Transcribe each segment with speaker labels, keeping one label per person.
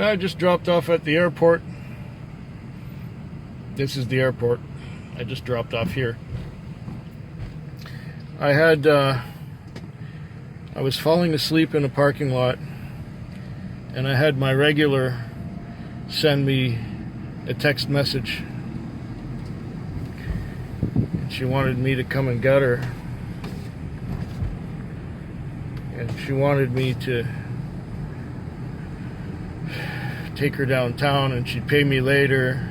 Speaker 1: I just dropped off at the airport. This is the airport. I just dropped off here. I was falling asleep in a parking lot, and I had my regular send me a text message. And she wanted me to come and get her. And she wanted me to take her downtown, and she'd pay me later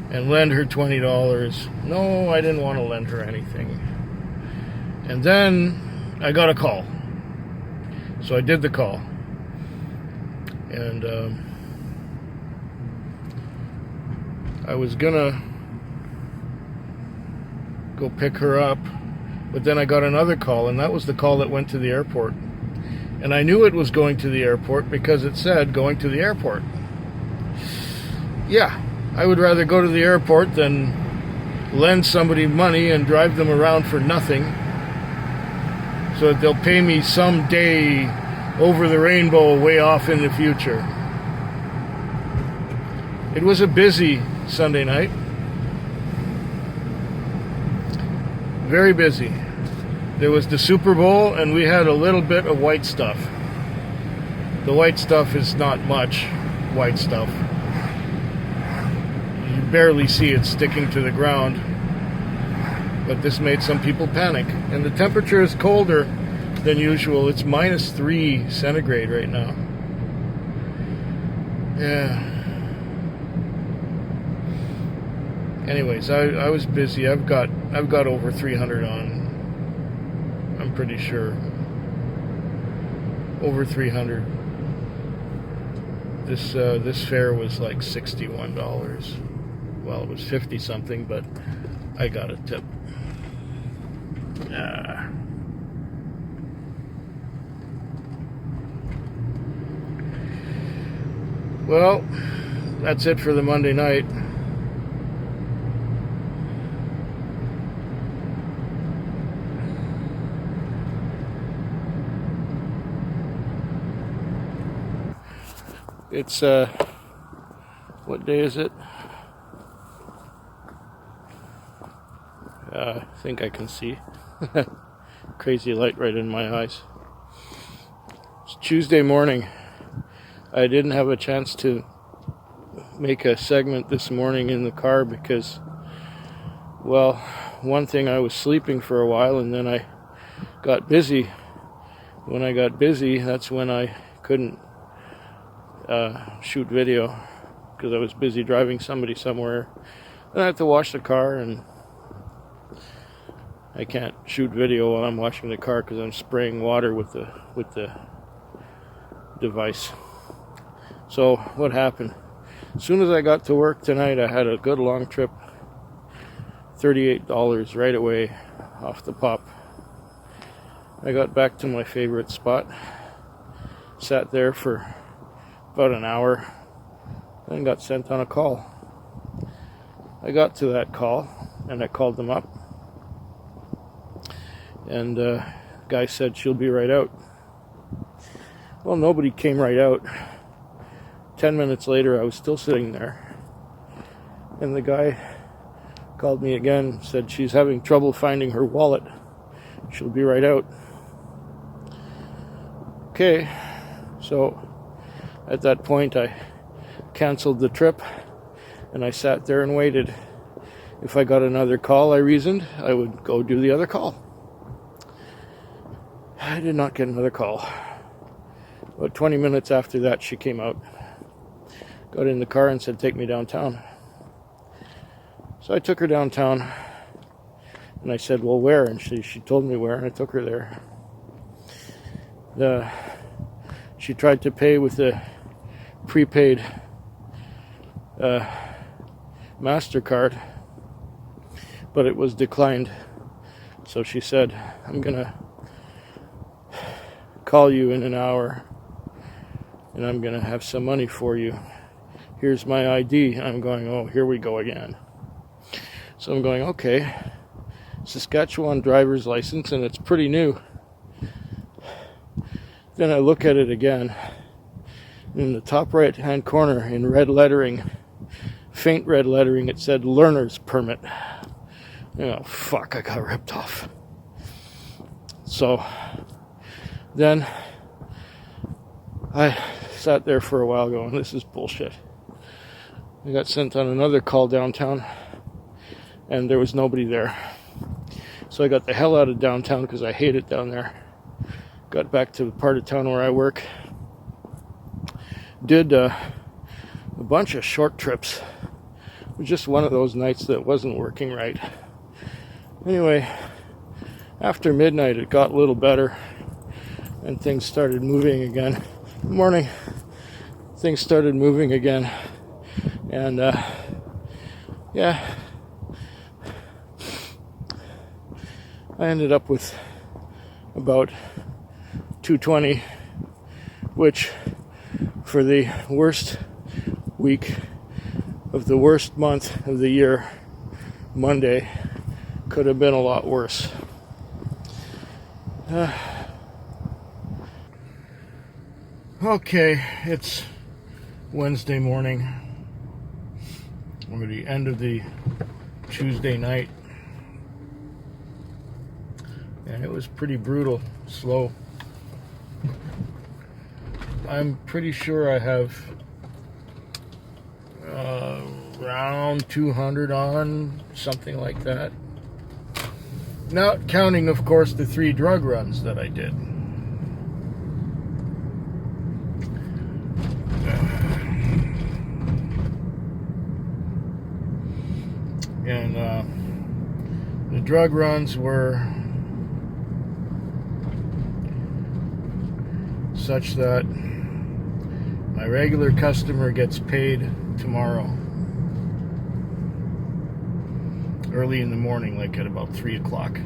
Speaker 1: and lend her $20. No, I didn't want to lend her anything. And then I got a call. So I did the call. And I was gonna go pick her up, but then I got another call, and that was the call that went to the airport. And I knew it was going to the airport because it said going to the airport. Yeah, I would rather go to the airport than lend somebody money and drive them around for nothing so that they'll pay me someday over the rainbow way off in the future. It was a busy Sunday night. Very busy. There was the Super Bowl, and we had a little bit of white stuff. The white stuff is not much white stuff. You barely see it sticking to the ground. But this made some people panic. And the temperature is colder than usual. It's -3 centigrade right now. Yeah. Anyways, I was busy. I've got over 300 on. I'm pretty sure. Over 300. This fare was like $61. Well, it was 50 something, but I got a tip. Well, that's it for the Monday night. It's what day is it? I think I can see. Crazy light right in my eyes. It's Tuesday morning. I didn't have a chance to make a segment this morning in the car because, well, one thing, I was sleeping for a while, and then I got busy. When I got busy, that's when I couldn't shoot video because I was busy driving somebody somewhere. And I have to wash the car, and I can't shoot video while I'm washing the car because I'm spraying water with the device. So what happened? As soon as I got to work tonight, I had a good long trip. $38 right away off the pop. I got back to my favorite spot, sat there for about an hour, and got sent on a call. I got to that call, and I called them up, and the guy said she'll be right out. Well, nobody came right out. 10 minutes later, I was still sitting there, and the guy called me again, said she's having trouble finding her wallet. She'll be right out. Okay, so at that point, I canceled the trip, and I sat there and waited. If I got another call, I reasoned, I would go do the other call. I did not get another call. About 20 minutes after that, she came out, got in the car, and said, take me downtown. So I took her downtown, and I said, well, where? And she told me where, and I took her there. She tried to pay with a prepaid MasterCard, but it was declined. So she said, I'm gonna call you in an hour, and I'm gonna have some money for you. Here's my ID. I'm going, oh, here we go again. So I'm going, okay, Saskatchewan driver's license, and it's pretty new. Then I look at it again, In the top right hand corner, in red lettering, faint red lettering, it said learner's permit. Oh, fuck, I got ripped off. So then I sat there for a while going, this is bullshit. I got sent on another call downtown, and there was nobody there. So I got the hell out of downtown because I hate it down there. Got back to the part of town where I work. Did a bunch of short trips. It was just one of those nights that wasn't working right. Anyway, after midnight it got a little better and things started moving again. Good morning. Things started moving again. And yeah, I ended up with about 220, which for the worst week of the worst month of the year, Monday, could have been a lot worse. Okay, it's Wednesday morning. We're at the end of the Tuesday night. And it was pretty brutal, slow. I'm pretty sure I have around 200 on, something like that. Not counting, of course, the 3 drug runs that I did. And the drug runs were such that my regular customer gets paid tomorrow, early in the morning, like at about 3 o'clock.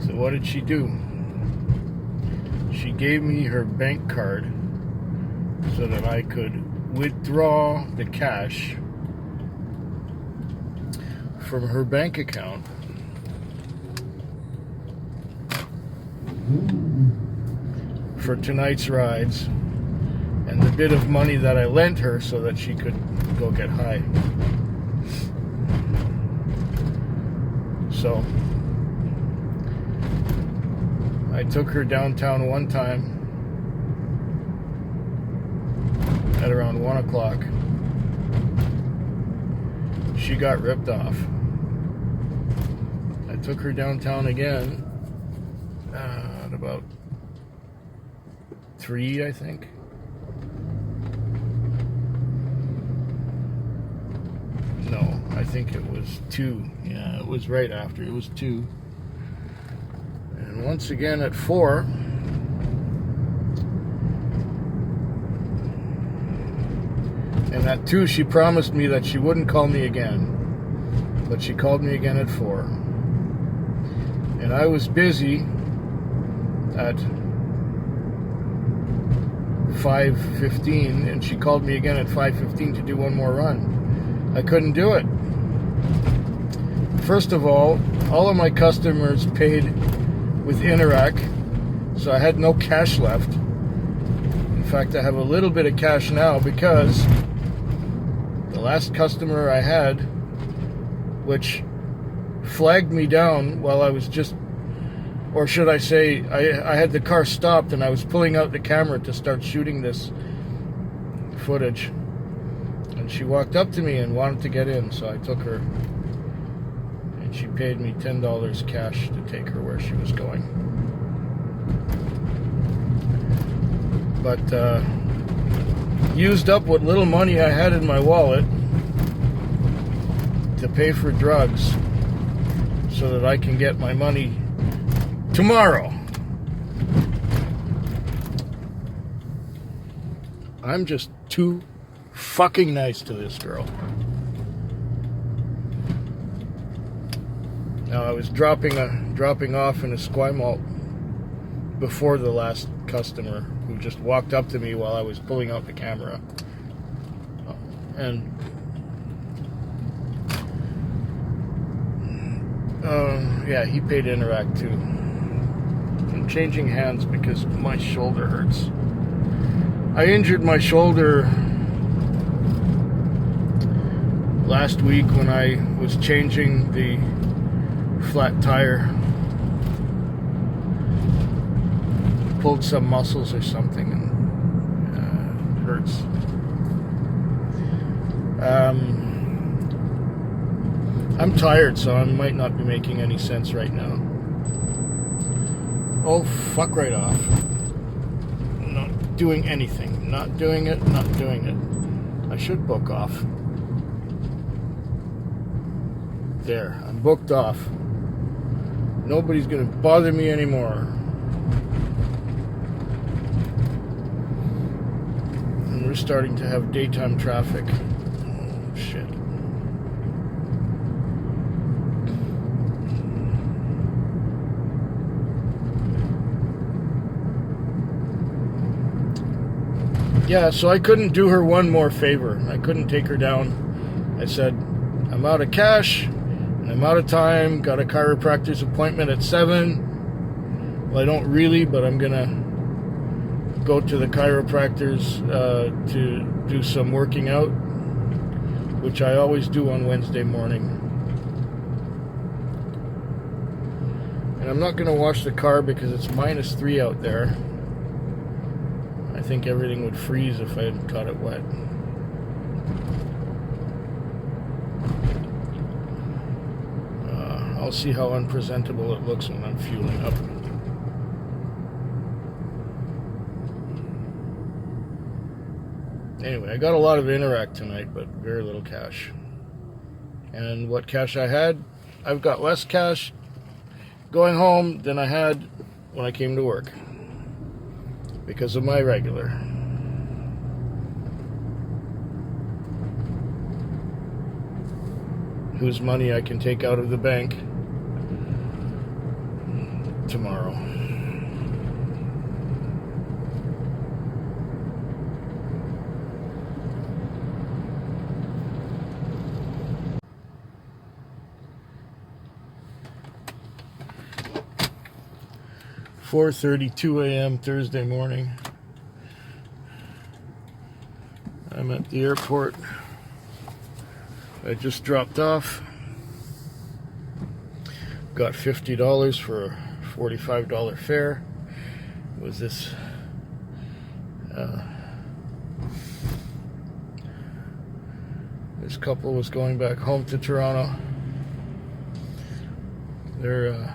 Speaker 1: So what did she do? She gave me her bank card so that I could withdraw the cash from her bank account for tonight's rides and the bit of money that I lent her so that she could go get high. So I took her downtown one time at around 1 o'clock. She got ripped off. I took her downtown again at about 3, I think. No, I think it was 2. Yeah, it was right after. It was 2. And once again at 4. And at 2, she promised me that she wouldn't call me again. But she called me again at 4. And I was busy at 5:15, and she called me again at 5:15 to do one more run. I couldn't do it. First of all of my customers paid with Interac, so I had no cash left. In fact, I have a little bit of cash now because the last customer I had, which flagged me down while I was just, or should I say, I had the car stopped and I was pulling out the camera to start shooting this footage. And she walked up to me and wanted to get in, so I took her. And she paid me $10 cash to take her where she was going. But used up what little money I had in my wallet to pay for drugs so that I can get my money tomorrow. I'm just too fucking nice to this girl. Now, I was dropping off in Esquimalt before the last customer, who just walked up to me while I was pulling out the camera. And yeah, he paid Interac too. I'm changing hands because my shoulder hurts. I injured my shoulder last week when I was changing the flat tire. Pulled some muscles or something, and it hurts. I'm tired, so I might not be making any sense right now. Oh, fuck right off. Not doing anything. Not doing it, not doing it. I should book off. There, I'm booked off. Nobody's gonna bother me anymore. And we're starting to have daytime traffic. Oh, shit. Yeah, so I couldn't do her one more favor. I couldn't take her down. I said, I'm out of cash, and I'm out of time. Got a chiropractor's appointment at 7. Well, I don't really, but I'm going to go to the chiropractor's to do some working out, which I always do on Wednesday morning. And I'm not going to wash the car because it's -3 out there. I think everything would freeze if I hadn't caught it wet. I'll see how unpresentable it looks when I'm fueling up. Anyway, I got a lot of Interac tonight, but very little cash. And what cash I had, I've got less cash going home than I had when I came to work, because of my regular. Whose money I can take out of the bank tomorrow. (4:32 a.m. Thursday morning). I'm at the airport. I just dropped off. Got $50 for a $45 fare. It was this this couple was going back home to Toronto. They're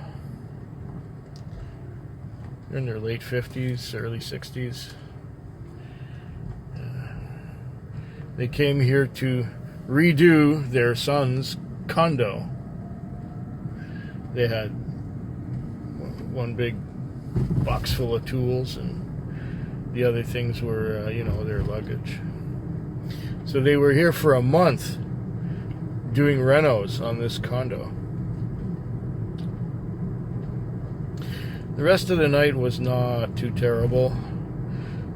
Speaker 1: in their late 50s, early 60s. They came here to redo their son's condo. They had one big box full of tools, and the other things were, their luggage. So they were here for a month doing renos on this condo. The rest of the night was not too terrible.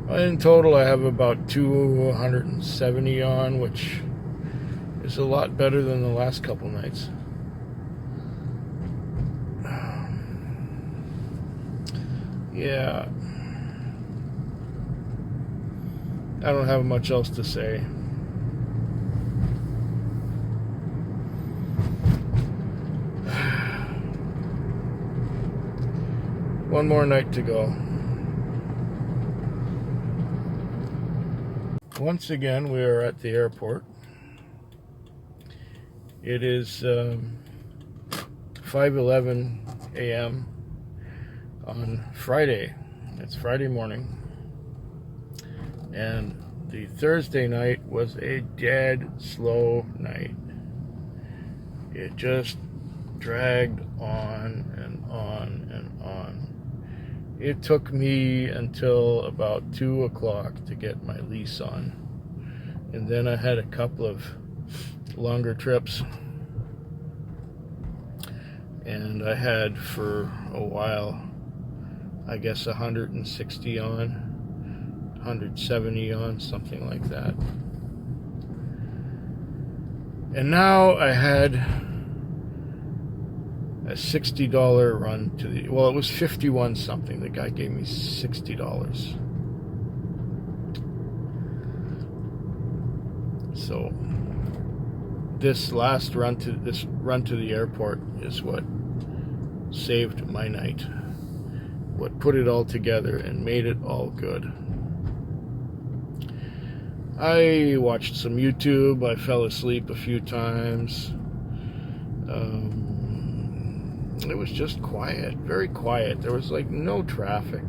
Speaker 1: In total, I have about 270 on, which is a lot better than the last couple nights. Yeah. I don't have much else to say. One more night to go. Once again, we are at the airport. It is 5:11 a.m. on Friday. It's Friday morning. And the Thursday night was a dead slow night. It just dragged on and on and on. It took me until about 2 o'clock to get my lease on. And then I had a couple of longer trips. And I had for a while, I guess 160 on, 170 on, something like that. And now I had a $60 run to the, well, it was 51 something. The guy gave me $60. So this last run to the airport is what saved my night. What put it all together and made it all good. I watched some YouTube. I fell asleep a few times. It was just quiet, very quiet. There was like no traffic.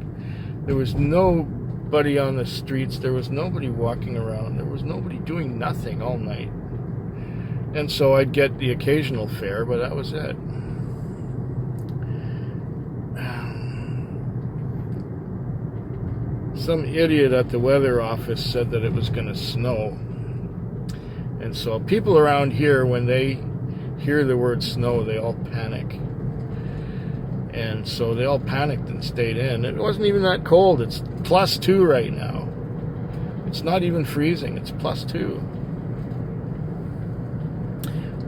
Speaker 1: There was nobody on the streets. There was nobody walking around. There was nobody doing nothing all night. And so I'd get the occasional fare, but that was it. Some idiot at the weather office said that it was going to snow. And so people around here, when they hear the word snow, they all panic. And so they all panicked and stayed in. It wasn't even that cold. It's +2 right now. It's not even freezing. It's +2.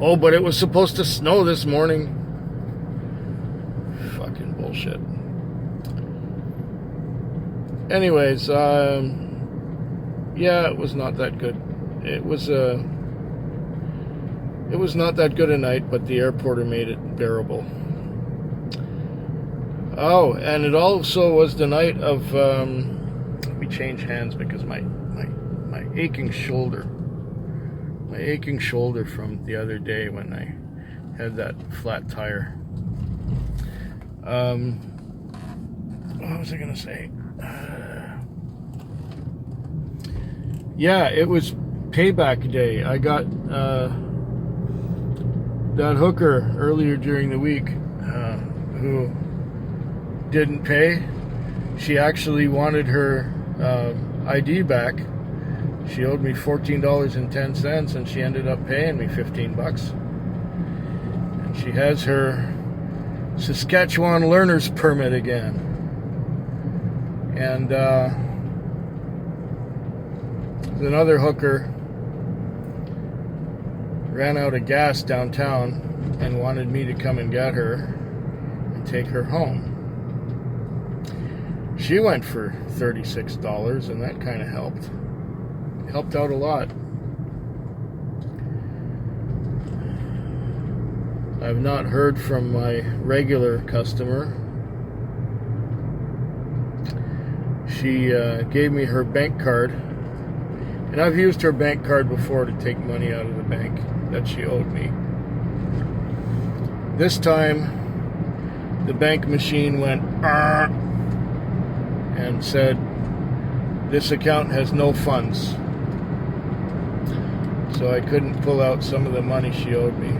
Speaker 1: Oh, but it was supposed to snow this morning. Fucking bullshit. Anyways, yeah, it was not that good. It was not that good a night, but the airporter made it bearable. Oh, and it also was the night of, let me change hands because my aching shoulder from the other day when I had that flat tire. What was I going to say? Yeah, it was payback day. I got that hooker earlier during the week who didn't pay. She actually wanted her ID back. She owed me $14.10 and she ended up paying me $15. And she has her Saskatchewan learner's permit again. And another hooker ran out of gas downtown and wanted me to come and get her and take her home. She went for $36 and that kind of helped out a lot. I've not heard from my regular customer. She gave me her bank card, and I've used her bank card before to take money out of the bank that she owed me. This time the bank machine went and said, "This account has no funds." So I couldn't pull out some of the money she owed me.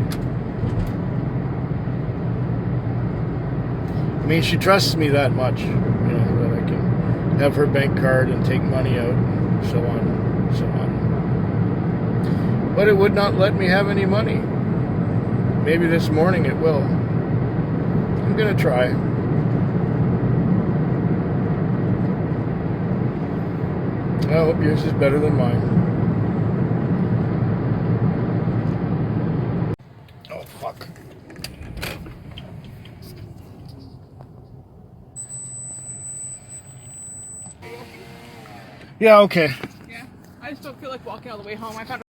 Speaker 1: I mean, she trusts me that much, that I can have her bank card and take money out and so on and so on. But it would not let me have any money. Maybe this morning it will. I'm gonna try. I hope yours is better than mine. Oh, fuck. Yeah, okay.
Speaker 2: Yeah, I just don't feel like walking all the way home. I've had